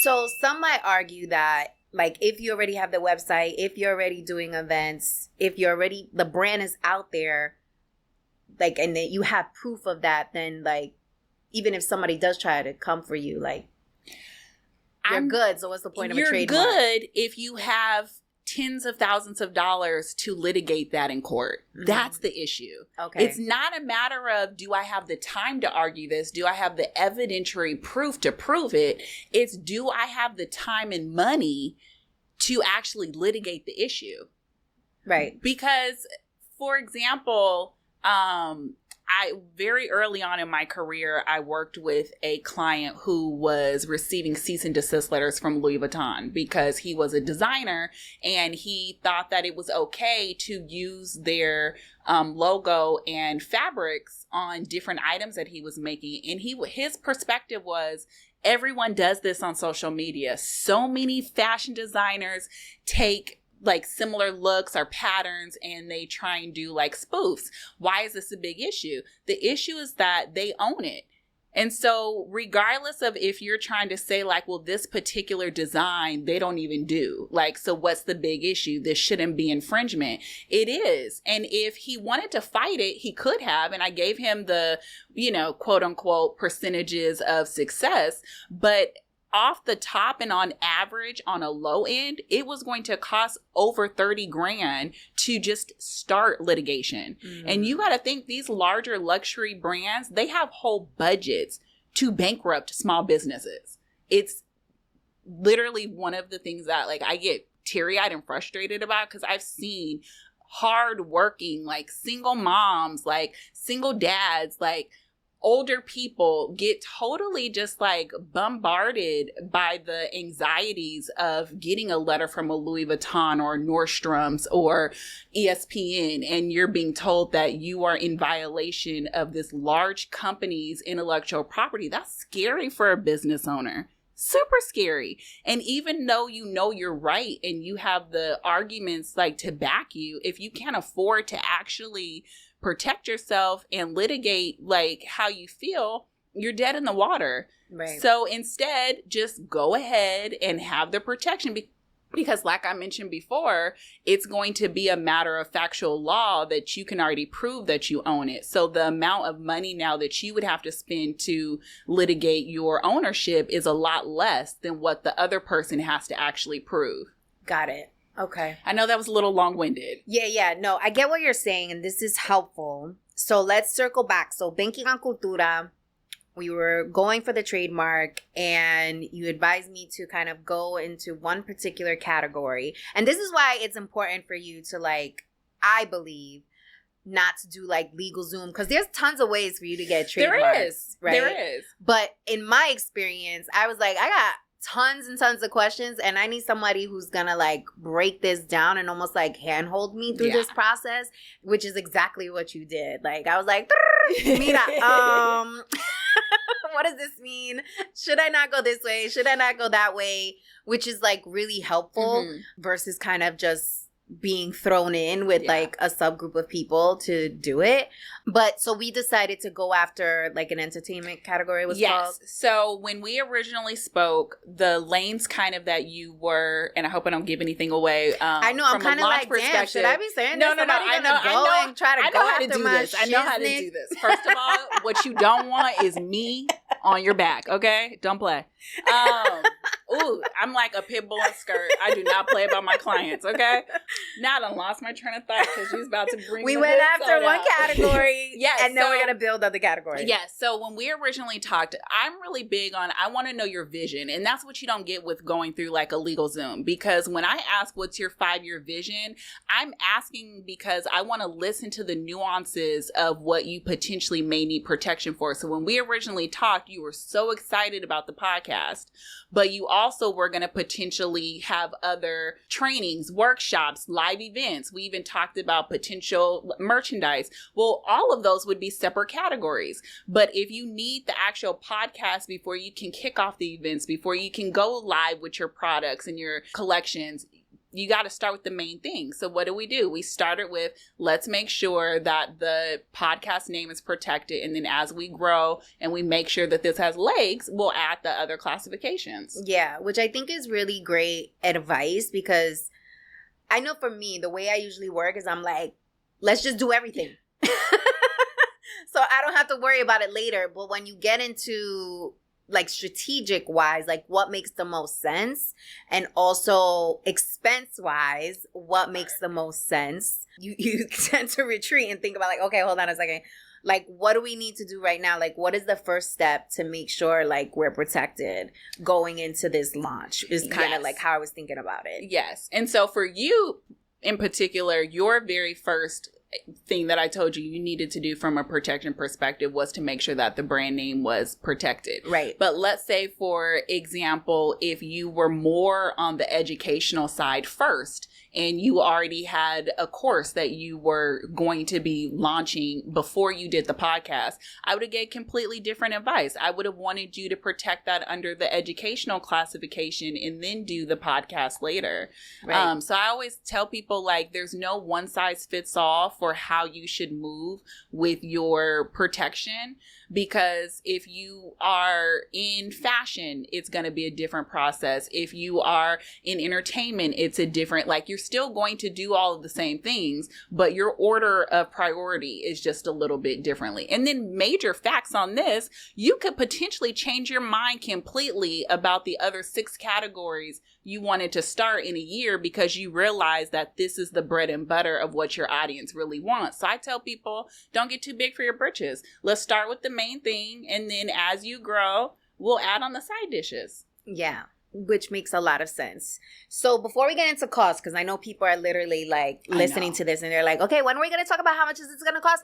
So some might argue that, like, if you already have the website, if you're already doing events, if you're already, the brand is out there, like, and that you have proof of that, then, like, even if somebody does try to come for you, like, you're good. So what's the point of a trademark? You're good if you have tens of thousands of dollars to litigate that in court. Mm-hmm. That's the issue. Okay. It's not a matter of, do I have the time to argue this? Do I have the evidentiary proof to prove it? It's, do I have the time and money to actually litigate the issue? Right. Because, for example, I very early on in my career, I worked with a client who was receiving cease and desist letters from Louis Vuitton because he was a designer and he thought that it was okay to use their logo and fabrics on different items that he was making. And his perspective was, everyone does this on social media. So many fashion designers take like similar looks or patterns and they try and do like spoofs. Why is this a big issue? The issue is that they own it. And so regardless of if you're trying to say like, well, this particular design, they don't even do. Like, so what's the big issue? This shouldn't be infringement. It is. And if he wanted to fight it, he could have. And I gave him the, quote unquote percentages of success. But off the top and on average, on a low end, it was going to cost over 30 grand to just start litigation. Mm-hmm. And you got to think, these larger luxury brands, they have whole budgets to bankrupt small businesses. It's literally one of the things that like I get teary-eyed and frustrated about, because I've seen hardworking, like single moms, like single dads, like older people get totally just like bombarded by the anxieties of getting a letter from a Louis Vuitton or Nordstrom's or ESPN, and you're being told that you are in violation of this large company's intellectual property. That's scary for a business owner. Super scary. And even though you know you're right and you have the arguments like to back you, if you can't afford to actually protect yourself and litigate like how you feel, you're dead in the water. Right. So instead, just go ahead and have the protection because like I mentioned before, it's going to be a matter of factual law that you can already prove that you own it. So the amount of money now that you would have to spend to litigate your ownership is a lot less than what the other person has to actually prove. Got it. Okay. I know that was a little long-winded. Yeah. No, I get what you're saying, and this is helpful. So let's circle back. So banking on Cultura, we were going for the trademark, and you advised me to kind of go into one particular category. And this is why it's important for you to, like, I believe, not to do, like, LegalZoom, because there's tons of ways for you to get trademarks. There is. Right? There is. But in my experience, I was like, I got tons and tons of questions, and I need somebody who's gonna like break this down and almost like handhold me through this process, which is exactly what you did. Like I was like, mira, what does this mean? Should I not go this way? Should I not go that way? Which is like really helpful versus kind of just being thrown in with like a subgroup of people to do it. But so we decided to go after like an entertainment category was called. So when we originally spoke, the lanes kind of that you were, and I hope I don't give anything away. I know, I'm kind of like, damn, should I be saying this? No. I know and try to go how to do this. I know how to do this. First of all, what you don't want is me on your back. Okay, don't play. Ooh, I'm like a pit bull in skirt. I do not play about my clients. Okay. Now I done lost my train of thought because you was about to bring. We went after one category, and then we're gonna build other categories. Yes. So when we originally talked, I'm really big on. I want to know your vision, and that's what you don't get with going through like a LegalZoom. Because when I ask what's your 5-year vision, I'm asking because I want to listen to the nuances of what you potentially may need protection for. So when we originally talked, you were so excited about the podcast, but you also were going to potentially have other trainings, workshops, live events. We even talked about potential merchandise. Well, all of those would be separate categories. But if you need the actual podcast before you can kick off the events, before you can go live with your products and your collections, you got to start with the main thing. So what do? We started with, let's make sure that the podcast name is protected. And then as we grow and we make sure that this has legs, we'll add the other classifications. Yeah, which I think is really great advice, because I know for me, the way I usually work is I'm like, let's just do everything. So I don't have to worry about it later. But when you get into like strategic wise, like what makes the most sense, and also expense wise, what makes the most sense, you tend to retreat and think about like, okay, hold on a second. Like, what do we need to do right now? Like, what is the first step to make sure like we're protected going into this launch is kind of like how I was thinking about it. Yes. And so for you in particular, your very first thing that I told you needed to do from a protection perspective was to make sure that the brand name was protected. Right. But let's say, for example, if you were more on the educational side first and you already had a course that you were going to be launching before you did the podcast, I would have gave completely different advice. I would have wanted you to protect that under the educational classification and then do the podcast later. Right. So I always tell people, like, there's no one size fits all for how you should move with your protection, because if you are in fashion, it's going to be a different process. If you are in entertainment, it's a different, like, you're still going to do all of the same things, but your order of priority is just a little bit differently. And then major facts on this, you could potentially change your mind completely about the other 6 categories you wanted to start in a year because you realize that this is the bread and butter of what your audience really wants. So I tell people, don't get too big for your britches. Let's start with the main thing, and then as you grow, we'll add on the side dishes. Yeah, which makes a lot of sense. So before we get into cost, because I know people are literally like listening to this and they're like, okay, when are we going to talk about how much is this going to cost me?